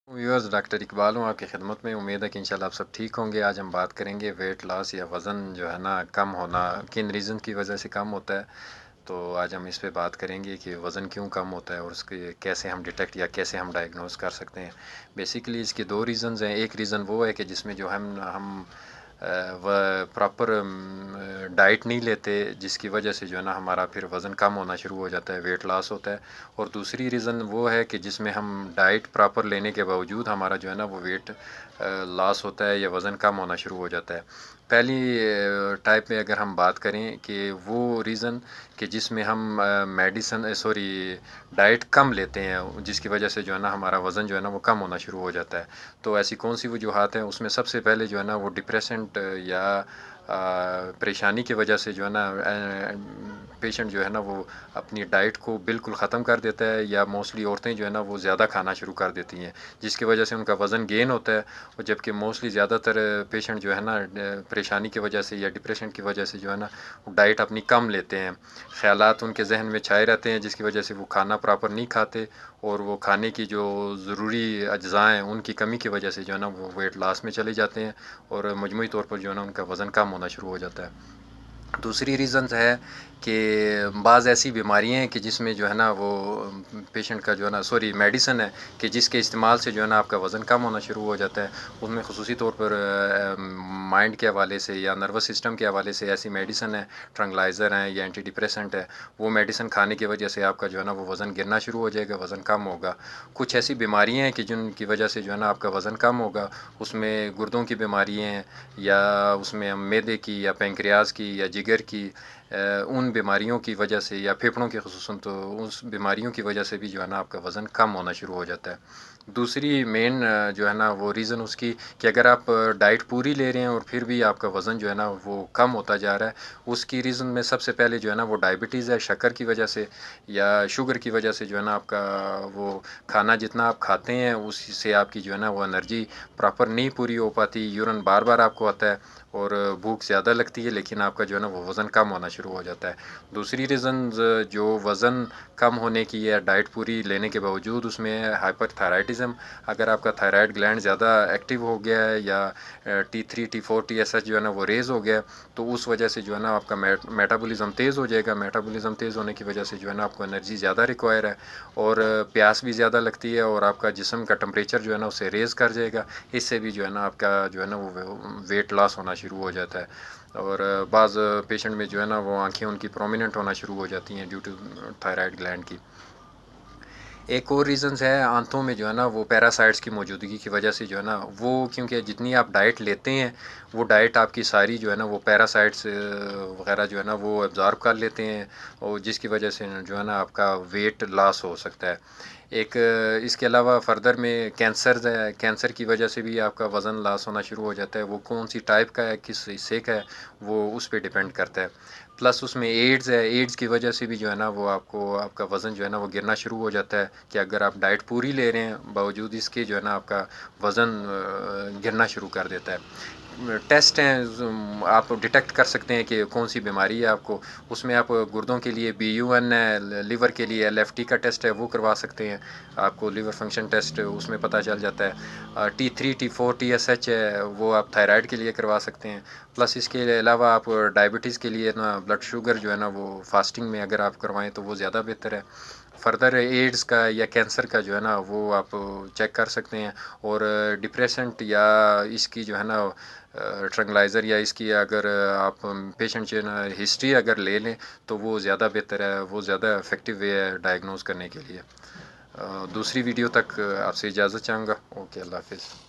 Viewers, doctor Iqbal हूँ आपकी खिदमत में। उम्मीद है कि इंशाल्लाह आप सब ठीक होंगे। आज हम बात करेंगे वेट लॉस या वज़न जो है ना कम होना किन रीज़न की वजह से कम होता है। तो आज हम इस पे बात करेंगे कि वज़न क्यों कम होता है और उसके कैसे हम डिटेक्ट या कैसे हम डायग्नोस कर सकते हैं। बेसिकली इसके दो रीज़न्स हैं। एक रीज़न वो है कि जिसमें जो हम व प्रॉपर डाइट नहीं लेते, जिसकी वजह से जो है ना हमारा फिर वज़न कम होना शुरू हो जाता है, वेट लॉस होता है। और दूसरी रीज़न वो है कि जिसमें हम डाइट प्रॉपर लेने के बावजूद हमारा जो है ना वो वेट लॉस होता है या वज़न कम होना शुरू हो जाता है। पहली टाइप में अगर हम बात करें कि वो रीज़न कि जिसमें हम डाइट कम लेते हैं, जिसकी वजह से जो है ना हमारा वज़न जो है ना वो कम होना शुरू हो जाता है। तो ऐसी कौन सी वजूहात हैं? उसमें सबसे पहले जो है ना वो डिप्रेसेंट या परेशानी की वजह से जो है ना पेशेंट जो है ना वो अपनी डाइट को बिल्कुल ख़त्म कर देता है, या मोस्टली औरतें जो है ना वो ज़्यादा खाना शुरू कर देती हैं, जिसकी वजह से उनका वज़न गेन होता है। और जबकि मोस्टली ज़्यादातर पेशेंट जो है ना परेशानी की वजह से या डिप्रेशन की वजह से जो है ना वो डाइट अपनी कम लेते हैं। ख़यालात उनके जहन में छाए रहते हैं, जिसकी वजह से वो खाना प्रॉपर नहीं खाते, और वो खाने की जो ज़रूरी अज्ज़ा हैं उनकी कमी की वजह से जो है ना वो वेट लॉस में चले जाते हैं, और मजमूई तौर पर जो है ना उनका वज़न कम होना शुरू हो जाता है। दूसरी रीज़न्स है कि बाज़ ऐसी बीमारियाँ हैं कि जिसमें जो है ना वो पेशेंट का जो है ना मेडिसिन है कि जिसके इस्तेमाल से जो है ना आपका वज़न कम होना शुरू हो जाता है। उनमें ख़ुसूसी तौर पर माइंड के हवाले से या नर्वस सिस्टम के हवाले से ऐसी मेडिसिन है, ट्रैंक्विलाइज़र हैं या एंटी डिप्रेसेंट है। वो मेडिसिन खाने की वजह से आपका जो है ना वो वज़न गिरना शुरू हो जाएगा, वज़न कम होगा। कुछ ऐसी बीमारियाँ हैं कि जिनकी वजह से जो है ना आपका वज़न कम होगा। उसमें गुर्दों की बीमारियाँ हैं, या उसमें हम मैदे की या पैंक्रियाज़ की या जिगर की उन बीमारियों की वजह से, या फेफड़ों की ख़ुसूसन, तो उस बीमारियों की वजह से भी जो है ना आपका वज़न कम होना शुरू हो जाता है। दूसरी मेन जो है ना वो रीज़न उसकी कि अगर आप डाइट पूरी ले रहे हैं और फिर भी आपका वज़न जो है ना वो कम होता जा रहा है, उसकी रीज़न में सबसे पहले जो है ना वो डायबिटीज़ है, शक्कर की वजह से या शुगर की वजह से जो है ना आपका वो खाना जितना आप खाते हैं उससे आपकी जो है ना वो एनर्जी प्रॉपर नहीं पूरी हो पाती, यूरिन बार-बार आपको आता है और भूख ज़्यादा लगती है, लेकिन आपका जो है ना वो वज़न कम होना शुरू हो जाता है। दूसरी रीज़न्स जो वज़न कम होने की या डाइट पूरी लेने के बावजूद उसमें है हाइपरथायराइडिज़म। अगर आपका थायराइड ग्लैंड ज़्यादा एक्टिव हो गया है या T3 T4 TSH जो है ना वो रेज़ हो गया है, तो उस वजह से जो है ना आपका मेटाबॉलिज़्म तेज़ हो जाएगा। मेटाबॉलिज़्म तेज़ होने की वजह से जो है ना आपको एनर्जी ज़्यादा रिक्वायर है, और प्यास भी ज़्यादा लगती है, और आपका जिस्म का टेम्परेचर जो है ना उसे रेज़ कर जाएगा। इससे भी जो है ना आपका जो है ना वो वेट लॉस होना शुरू हो जाता है। और बाज़ पेशेंट में जो है ना वो आँखें उनकी प्रोमिनेंट होना शुरू हो जाती हैं ड्यू टू थायराइड ग्लैंड की। एक और रीज़न्स है आंतों में जो है ना वो पैरासाइट्स की मौजूदगी की वजह से जो है ना वो, क्योंकि जितनी आप डाइट लेते हैं वो डाइट आपकी सारी जो है ना वो पैरासाइट्स वगैरह जो है ना वो एब्ज़ॉर्ब कर लेते हैं, और जिसकी वजह से जो है ना आपका वेट लॉस हो सकता है। एक इसके अलावा फर्दर में कैंसर है, कैंसर की वजह से भी आपका वज़न लॉस होना शुरू हो जाता है। वो कौन सी टाइप का है, किस हिस्से का है, वो उस पे डिपेंड करता है। प्लस उसमें एड्स है, एड्स की वजह से भी जो है ना वो आपको आपका वज़न जो है ना वो गिरना शुरू हो जाता है, कि अगर आप डाइट पूरी ले रहे हैं बावजूद इसके जो है ना आपका वज़न गिरना शुरू कर देता है। टेस्ट हैं, आप डिटेक्ट कर सकते हैं कि कौन सी बीमारी है आपको। उसमें आप गुर्दों के लिए BUN है, लिवर के लिए LFT का टेस्ट है वो करवा सकते हैं। आपको लिवर फंक्शन टेस्ट उसमें पता चल जाता है। T3 T4 TSH है वो आप थायराइड के लिए करवा सकते हैं। प्लस इसके अलावा आप डायबिटीज़ के लिए ना ब्लड शुगर जो है ना वो फास्टिंग में अगर आप करवाएं तो वो ज़्यादा बेहतर है। फर्दर एड्स का या कैंसर का जो है ना वो आप चेक कर सकते हैं। और डिप्रेसेंट या इसकी जो है ना ट्रैंक्विलाइज़र या इसकी अगर आप पेशेंट जो है ना हिस्ट्री अगर ले लें तो वो ज़्यादा बेहतर है, वो ज़्यादा इफ़ेक्टिव वे है डायग्नोज़ करने के लिए। दूसरी वीडियो तक आपसे इजाज़त चाहूँगा। ओके, अल्लाह हाफ़िज़।